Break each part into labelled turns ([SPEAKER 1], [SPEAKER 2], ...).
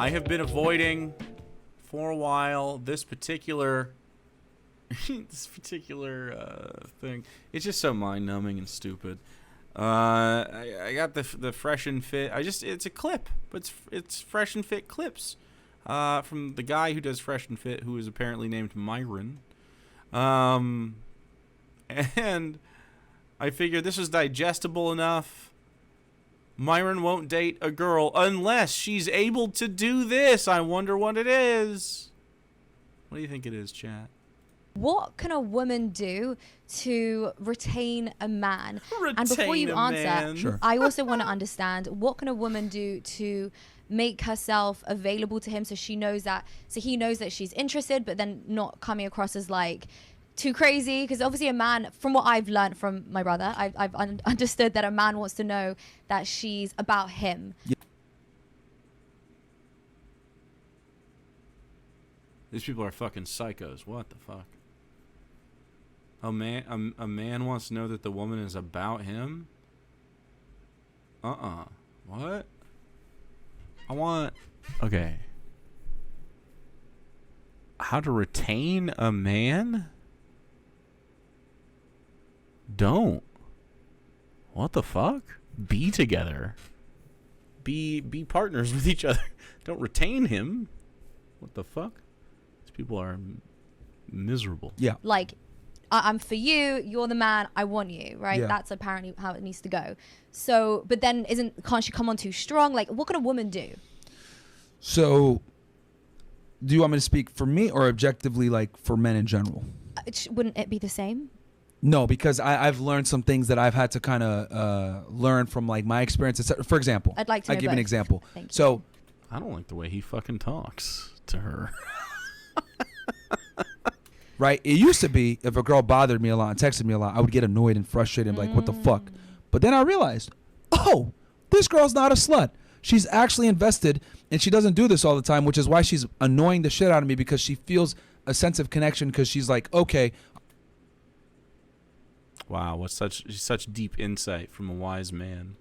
[SPEAKER 1] I have been avoiding for a while this particular thing. It's just so mind-numbing and stupid. I got the Fresh and Fit. It's a clip, but it's Fresh and Fit clips from the guy who does Fresh and Fit, who is apparently named Myron. And I figured this is digestible enough. Myron won't date a girl unless she's able to do this. I wonder what it is. What do you think it is, chat?
[SPEAKER 2] What can a woman do to retain a man? And before you answer,
[SPEAKER 3] Sure.
[SPEAKER 2] I also want to understand, what can a woman do to make herself available to him so he knows that she's interested, but then not coming across as like too crazy? Because obviously a man, from what I've learned from my brother, I've understood that a man wants to know that she's about him.
[SPEAKER 3] Yeah.
[SPEAKER 1] These people are fucking psychos. What the fuck? A man wants to know that the woman is about him? What? Okay. How to retain a man? Don't. What the fuck? Be together. Be partners with each other. Don't retain him. What the fuck? These people are miserable.
[SPEAKER 3] Yeah.
[SPEAKER 2] Like, I'm for you, you're the man, I want you, right?
[SPEAKER 3] Yeah.
[SPEAKER 2] That's apparently how it needs to go. So, but then can't she come on too strong? Like, what can a woman do?
[SPEAKER 3] So, do you want me to speak for me or objectively, like for men in general?
[SPEAKER 2] Wouldn't it be the same?
[SPEAKER 3] No, because I've learned some things that I've had to kind of learn from like my experience. For example,
[SPEAKER 2] I'd like to know
[SPEAKER 3] I'll give you an
[SPEAKER 2] both.
[SPEAKER 3] example.
[SPEAKER 2] Thank you.
[SPEAKER 3] So,
[SPEAKER 1] I don't like the way he fucking talks to her.
[SPEAKER 3] right, it used to be if a girl bothered me a lot and texted me a lot, I would get annoyed and frustrated and be like, what the fuck? But then I realized, oh, this girl's not a slut. She's actually invested, and she doesn't do this all the time, which is why she's annoying the shit out of me, because she feels a sense of connection, because she's like, okay.
[SPEAKER 1] Wow, what's such deep insight from a wise man.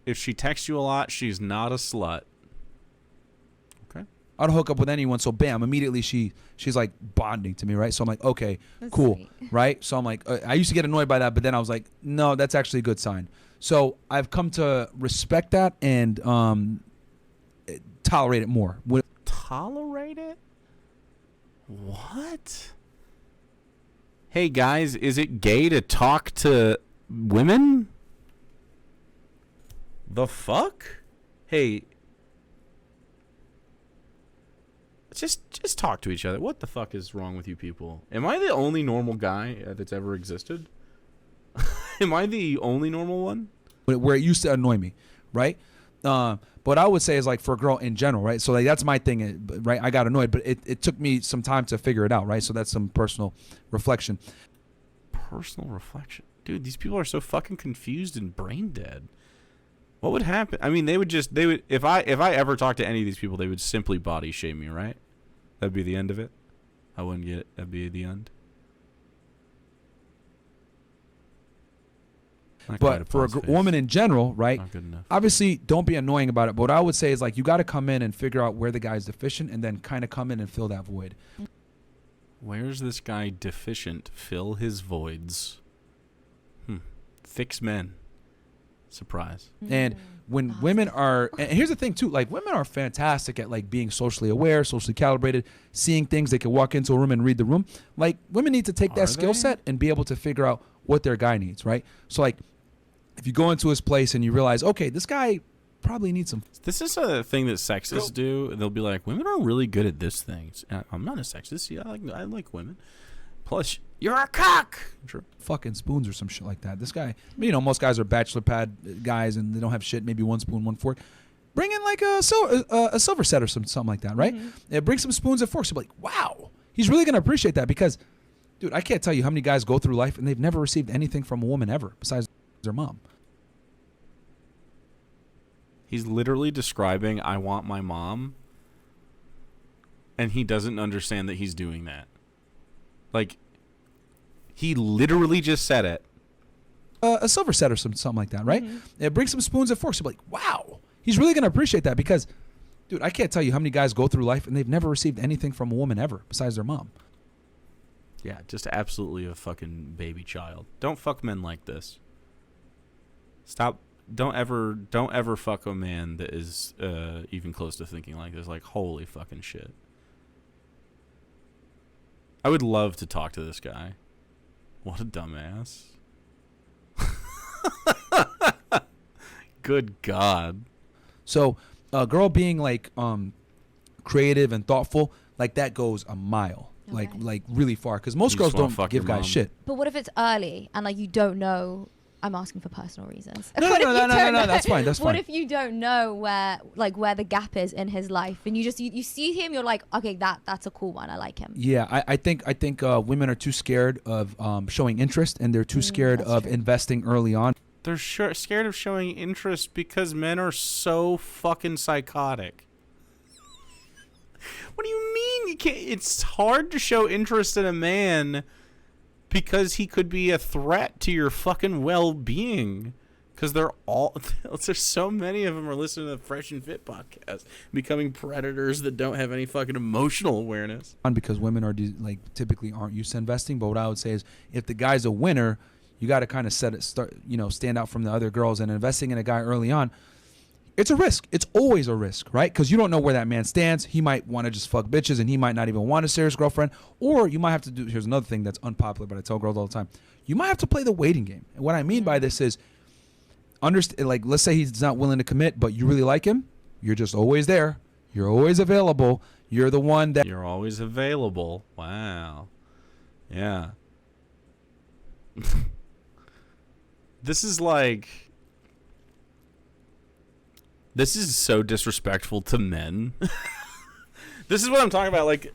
[SPEAKER 1] If she texts you a lot, she's not a slut. Okay.
[SPEAKER 3] I'd hook up with anyone, so bam, immediately she's like bonding to me, right? So I'm like, okay,
[SPEAKER 2] That's
[SPEAKER 3] cool,
[SPEAKER 2] sweet.
[SPEAKER 3] right? So I'm like, I used to get annoyed by that, but then I was like, no, that's actually a good sign. So I've come to respect that and tolerate it more.
[SPEAKER 1] Tolerate it? What? Hey guys, is it gay to talk to women? The fuck? Hey, just talk to each other. What the fuck is wrong with you people? Am I the only normal guy that's ever existed? Am I the only normal one?
[SPEAKER 3] Where it used to annoy me, right? But I would say is like for a girl in general, right? So like that's my thing, right? I got annoyed, but it took me some time to figure it out, right? So that's some personal reflection.
[SPEAKER 1] Personal reflection? Dude, these people are so fucking confused and brain dead. What would happen? I mean, they would if I ever talked to any of these people, they would simply body shame me, right? That'd be the end of it. I wouldn't get it. That'd be the end. Not quite
[SPEAKER 3] But for a
[SPEAKER 1] pause face.
[SPEAKER 3] woman in general, right?
[SPEAKER 1] Not good enough.
[SPEAKER 3] Obviously, don't be annoying about it. But what I would say is like you got to come in and figure out where the guy's deficient, and then kind of come in and fill that void.
[SPEAKER 1] Where's this guy deficient? Fill his voids. Fix men. Surprise.
[SPEAKER 3] And when women are, and here's the thing too, like women are fantastic at like being socially aware, socially calibrated, seeing things. They can walk into a room and read the room. Like women need to take
[SPEAKER 1] Are
[SPEAKER 3] that skill
[SPEAKER 1] they?
[SPEAKER 3] set and be able to figure out what their guy needs, right? So like if you go into his place and you realize, okay, this guy probably needs some.
[SPEAKER 1] This is a thing that sexists do. They'll be like, women are really good at this thing. I'm not a sexist. Yeah, I like women. Plus, you're a cock. Sure.
[SPEAKER 3] Fucking spoons or some shit like that. This guy, you know, most guys are bachelor pad guys and they don't have shit. Maybe one spoon, one fork. Bring in like a silver set or something like that, right? Yeah, bring some spoons and forks. You'll be like, wow, he's really gonna appreciate that because, dude, I can't tell you how many guys go through life and they've never received anything from a woman ever besides their mom.
[SPEAKER 1] He's literally describing, I want my mom, and he doesn't understand that he's doing that. Like, he literally just said it.
[SPEAKER 3] A silver set or something like that, right? Yeah, bring some spoons and forks. You'll be like, wow, He's really going to appreciate that because, dude, I can't tell you how many guys go through life and they've never received anything from a woman ever besides their mom.
[SPEAKER 1] Yeah, just absolutely a fucking baby child. Don't fuck men like this. Stop. Don't ever fuck a man that is even close to thinking like this. Like, holy fucking shit. I would love to talk to this guy. What a dumbass. Good God.
[SPEAKER 3] So a girl being like creative and thoughtful, like that goes a mile.
[SPEAKER 2] Okay.
[SPEAKER 3] Like really far. Because most
[SPEAKER 1] You
[SPEAKER 3] girls
[SPEAKER 1] just wanna
[SPEAKER 3] don't
[SPEAKER 1] fuck
[SPEAKER 3] give
[SPEAKER 1] your
[SPEAKER 3] guys
[SPEAKER 1] mom.
[SPEAKER 3] shit.
[SPEAKER 2] But what if it's early and like you don't know? I'm asking for personal reasons.
[SPEAKER 3] No,
[SPEAKER 2] What if
[SPEAKER 3] no,
[SPEAKER 2] you
[SPEAKER 3] no, no,
[SPEAKER 2] don't
[SPEAKER 3] no,
[SPEAKER 2] know-
[SPEAKER 3] that's fine, that's
[SPEAKER 2] What
[SPEAKER 3] fine.
[SPEAKER 2] if you don't know where the gap is in his life, and you see him, you're like, okay, that's a cool one. I like him.
[SPEAKER 3] Yeah, I think women are too scared of showing interest, and they're too scared
[SPEAKER 2] that's
[SPEAKER 3] of
[SPEAKER 2] true.
[SPEAKER 3] investing early on.
[SPEAKER 1] They're scared of showing interest because men are so fucking psychotic. What do you mean you can't? It's hard to show interest in a man because he could be a threat to your fucking well-being. Because there's so many of them are listening to the Fresh and Fit podcast, becoming predators that don't have any fucking emotional awareness.
[SPEAKER 3] Because women are typically aren't used to investing. But what I would say is, if the guy's a winner, you got to kind of stand out from the other girls. And investing in a guy early on, it's a risk. It's always a risk, right? Because you don't know where that man stands. He might want to just fuck bitches, and he might not even want a serious girlfriend. Or you might have to do. Here's another thing that's unpopular, but I tell girls all the time: you might have to play the waiting game. And what I mean by this is, like, let's say he's not willing to commit, but you really like him. You're just always there. You're always available. You're the one that
[SPEAKER 1] You're always available. Wow. Yeah. This is so disrespectful to men. This is what I'm talking about, like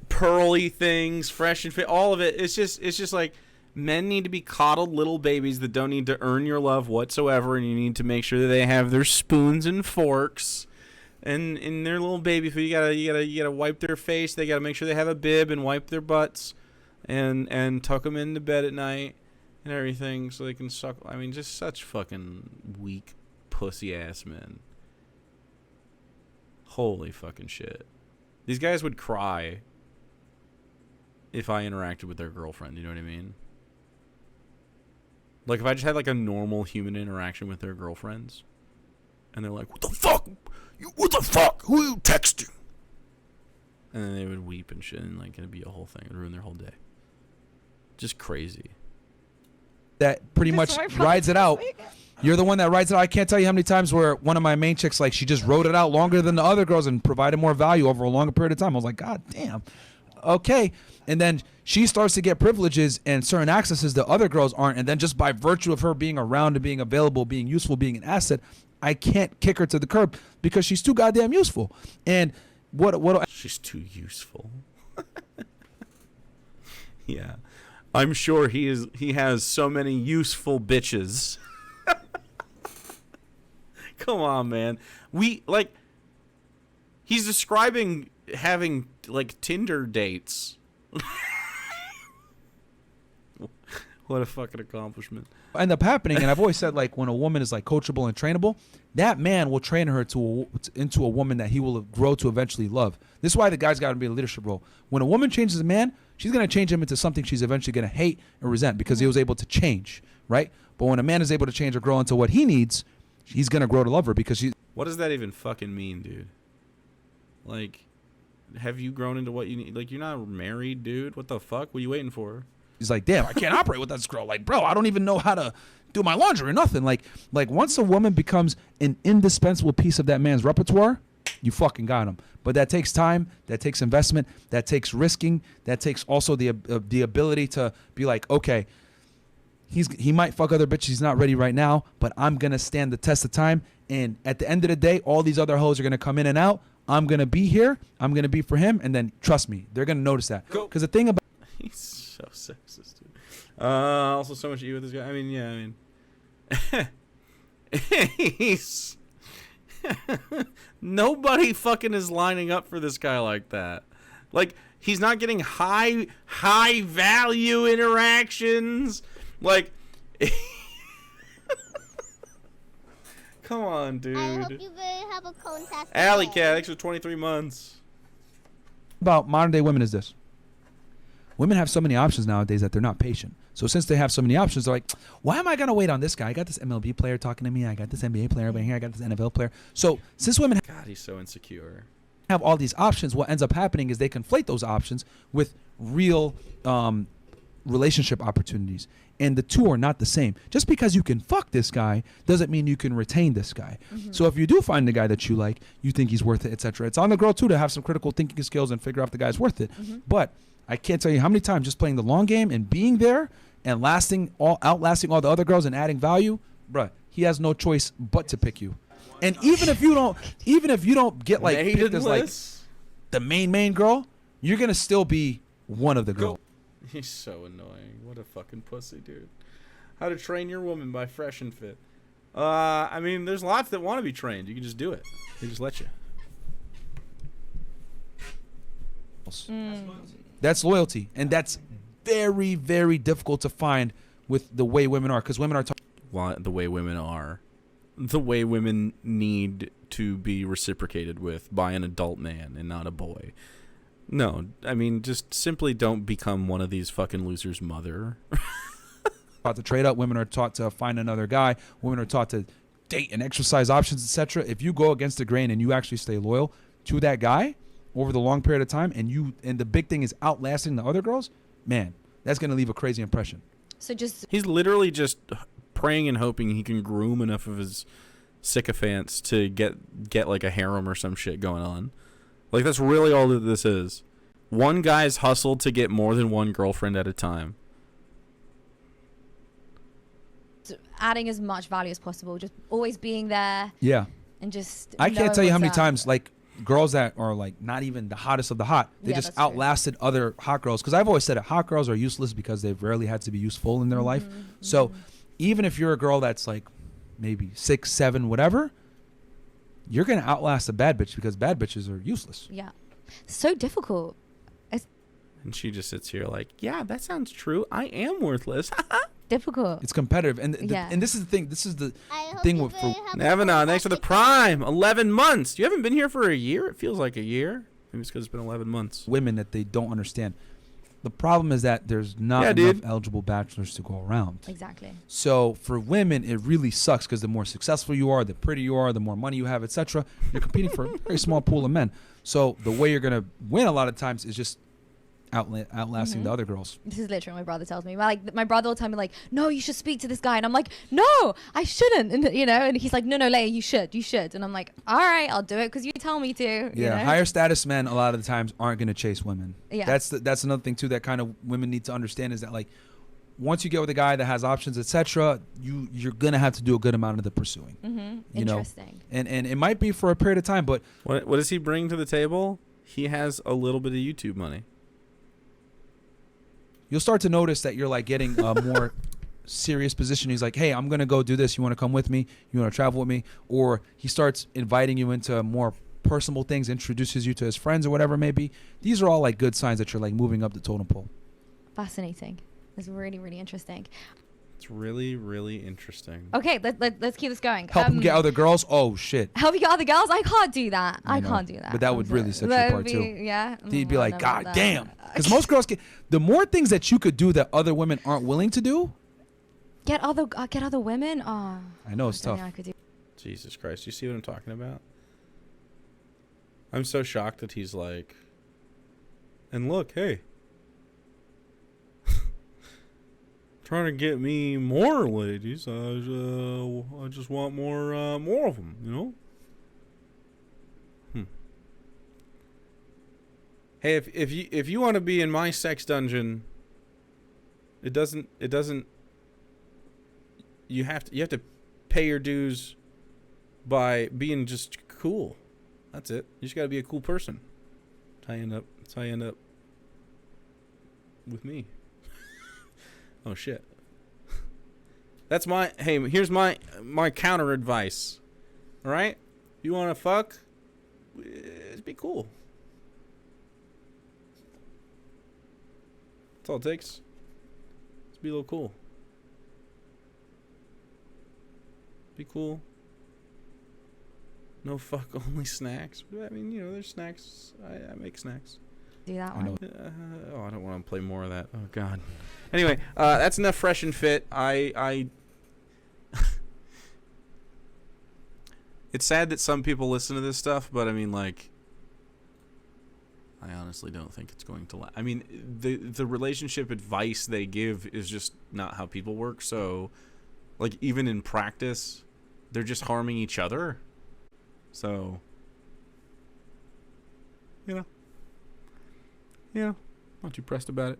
[SPEAKER 1] pearly things, fresh and fit, all of it. It's just like men need to be coddled little babies that don't need to earn your love whatsoever, and you need to make sure that they have their spoons and forks and in their little baby food. You gotta wipe their face. They gotta make sure they have a bib and wipe their butts and tuck them into bed at night and everything so they can suck. I mean, just such fucking weak pussy ass men. Holy fucking shit. These guys would cry if I interacted with their girlfriend, you know what I mean? Like, if I just had like a normal human interaction with their girlfriends, and they're like, what the fuck? What the fuck? Who are you texting? And then they would weep and shit, and like it'd be a whole thing. It'd ruin their whole day. Just crazy.
[SPEAKER 3] that pretty much rides it out. You're the one that writes it out. I can't tell you how many times where one of my main chicks, like, she just wrote it out longer than the other girls and provided more value over a longer period of time. I was like, God damn. Okay. And then she starts to get privileges and certain accesses that other girls aren't. And then just by virtue of her being around and being available, being useful, being an asset, I can't kick her to the curb because she's too goddamn useful. And what
[SPEAKER 1] she's too useful. Yeah. I'm sure he has so many useful bitches. Come on, man. He's describing having like Tinder dates. What a fucking accomplishment.
[SPEAKER 3] end up happening, and I've always said, like, when a woman is like coachable and trainable, that man will train her into a woman that he will grow to eventually love. This is why the guy's got to be a leadership role. When a woman changes a man, she's going to change him into something she's eventually going to hate and resent because he was able to change, right? But when a man is able to change or grow into what he needs, he's going to grow to love her because she.
[SPEAKER 1] What does that even fucking mean, dude? Like, have you grown into what you need? Like, you're not married, dude. What the fuck? What are you waiting for?
[SPEAKER 3] He's like, damn, I can't operate with this girl. Like, bro, I don't even know how to do my laundry or nothing. Like once a woman becomes an indispensable piece of that man's repertoire, you fucking got him. But that takes time, that takes investment, that takes risking, that takes also the ability to be like, okay, he might fuck other bitches, he's not ready right now, but I'm gonna stand the test of time. And at the end of the day, all these other hoes are gonna come in and out. I'm gonna be here. I'm gonna be for him, and then trust me, they're gonna notice that. Because the thing about
[SPEAKER 1] He's so sexist, dude. Also, so much E with this guy. I mean, yeah, he's nobody fucking is lining up for this guy like that. Like, he's not getting high value interactions. Like, come on, dude.
[SPEAKER 4] I hope you will have a contest.
[SPEAKER 1] Alley Cat, extra 23 months.
[SPEAKER 3] About modern day women is this. Women have so many options nowadays that they're not patient. So since they have so many options, they're like, why am I going to wait on this guy? I got this MLB player talking to me. I got this NBA player over here. I got this NFL player. So since women
[SPEAKER 1] God, he's so insecure.
[SPEAKER 3] have all these options, what ends up happening is they conflate those options with real relationship opportunities. And the two are not the same. Just because you can fuck this guy doesn't mean you can retain this guy. So if you do find the guy that you like, you think he's worth it, etc., it's on the girl too to have some critical thinking skills and figure out if the guy's worth it. But I can't tell you how many times just playing the long game and being there and outlasting all the other girls and adding value, bruh, he has no choice but to pick you. And even if you don't get like picked as like the main girl, you're gonna still be one of the girls.
[SPEAKER 1] He's so annoying. What a fucking pussy, dude. How to Train Your Woman by Fresh and Fit. I mean, there's lots that want to be trained. You can just do it. They just let you.
[SPEAKER 3] That's loyalty, and that's very, very difficult to find with the way women are, because women are.
[SPEAKER 1] The way women are. The way women need to be reciprocated with by an adult man and not a boy. No, I mean, just simply don't become one of these fucking losers' mother.
[SPEAKER 3] Taught to trade up. Women are taught to find another guy. Women are taught to date and exercise options, etc. If you go against the grain and you actually stay loyal to that guy over the long period of time, and the big thing is outlasting the other girls, man, that's gonna leave a crazy impression.
[SPEAKER 2] So just
[SPEAKER 1] He's literally just praying and hoping he can groom enough of his sycophants to get like a harem or some shit going on. Like, that's really all that this is. One guy's hustled to get more than one girlfriend at a time.
[SPEAKER 2] adding as much value as possible, just always being there.
[SPEAKER 3] Yeah.
[SPEAKER 2] And just
[SPEAKER 3] I can't
[SPEAKER 2] knowing
[SPEAKER 3] tell you how
[SPEAKER 2] what's
[SPEAKER 3] many
[SPEAKER 2] up.
[SPEAKER 3] times, like, girls that are, like, not even the hottest of the hot, they
[SPEAKER 2] Yeah,
[SPEAKER 3] just
[SPEAKER 2] that's true.
[SPEAKER 3] outlasted other hot girls. Because I've always said it, hot girls are useless because they've rarely had to be useful in their life. So even if you're a girl that's, like, maybe 6, 7, whatever, you're going to outlast a bad bitch because bad bitches are useless.
[SPEAKER 2] Yeah. So difficult.
[SPEAKER 1] And she just sits here like, yeah, that sounds true. I am worthless.
[SPEAKER 2] Difficult.
[SPEAKER 3] It's competitive. And
[SPEAKER 2] Yeah.
[SPEAKER 3] and this is the thing. This is the
[SPEAKER 4] I hope
[SPEAKER 3] thing
[SPEAKER 4] you
[SPEAKER 3] with
[SPEAKER 4] will have a
[SPEAKER 1] Navana, thanks for the
[SPEAKER 4] fantastic
[SPEAKER 1] prime. 11 months. You haven't been here for a year? It feels like a year. Maybe it's because it's been 11 months.
[SPEAKER 3] women that they don't understand. The problem is that there's not
[SPEAKER 1] Yeah,
[SPEAKER 3] enough
[SPEAKER 1] dude.
[SPEAKER 3] eligible bachelors to go around.
[SPEAKER 2] Exactly.
[SPEAKER 3] So for women, it really sucks because the more successful you are, the prettier you are, the more money you have, etc. You're competing for a very small pool of men. So the way you're gonna win a lot of times is just outlasting the other girls.
[SPEAKER 2] This is literally what my brother tells me. My brother will tell me like, no, you should speak to this guy. And I'm like, no, I shouldn't. And and he's like, no, Leia, you should. And I'm like, all right, I'll do it because you tell me to. you
[SPEAKER 3] Yeah,
[SPEAKER 2] know?
[SPEAKER 3] higher status men a lot of the times aren't gonna chase women.
[SPEAKER 2] Yeah.
[SPEAKER 3] That's another thing too that kind of women need to understand is that, like, once you get with a guy that has options, etc., you're gonna have to do a good amount of the pursuing. You know,
[SPEAKER 2] Interesting.
[SPEAKER 3] and it might be for a period of time, but
[SPEAKER 1] What does he bring to the table? He has a little bit of YouTube money.
[SPEAKER 3] you'll start to notice that you're like getting a more serious position. He's like, hey, I'm going to go do this. You want to come with me? You want to travel with me? Or he starts inviting you into more personal things, introduces you to his friends or whatever it may be. These are all like good signs that you're like moving up the totem pole.
[SPEAKER 2] Fascinating. It's really, really interesting.
[SPEAKER 1] It's really, really interesting.
[SPEAKER 2] Okay, let's keep this going.
[SPEAKER 3] Help him get other girls? Oh, shit.
[SPEAKER 2] Help you get other girls? I can't do that. I
[SPEAKER 3] know.
[SPEAKER 2] can't do that.
[SPEAKER 3] But that
[SPEAKER 2] I'm
[SPEAKER 3] would
[SPEAKER 2] sorry.
[SPEAKER 3] really set you
[SPEAKER 2] That
[SPEAKER 3] apart,
[SPEAKER 2] would
[SPEAKER 3] too.
[SPEAKER 2] be- Yeah.
[SPEAKER 3] He'd be
[SPEAKER 2] I'll
[SPEAKER 3] like,
[SPEAKER 2] never
[SPEAKER 3] God
[SPEAKER 2] do that.
[SPEAKER 3] damn. Because most girls get, the more things that you could do that other women aren't willing to do,
[SPEAKER 2] Get other women? Oh,
[SPEAKER 3] I know it's
[SPEAKER 2] don't
[SPEAKER 3] tough.
[SPEAKER 2] think I could do.
[SPEAKER 1] Jesus Christ. You see what I'm talking about? I'm so shocked that he's like, and look, hey. Trying to get me more ladies. I just want more of them, you know? Hey, if you want to be in my sex dungeon, it doesn't you have to pay your dues by being just cool. That's it. You just got to be a cool person. That's how you end up with me. Oh shit. That's here's my counter advice. All right? You want to fuck? Just be cool. That's all it takes. Just be a little cool. Be cool. No fuck only snacks. I mean, you know, there's snacks. I make snacks.
[SPEAKER 2] Do that
[SPEAKER 3] I know.
[SPEAKER 2] one.
[SPEAKER 1] I don't want to play more of that. Oh God. Anyway, that's enough fresh and fit. It's sad that some people listen to this stuff, but I mean, like, I honestly don't think it's going to last. I mean, the relationship advice they give is just not how people work. So, like, even in practice, they're just harming each other. So, you know, not too pressed about it.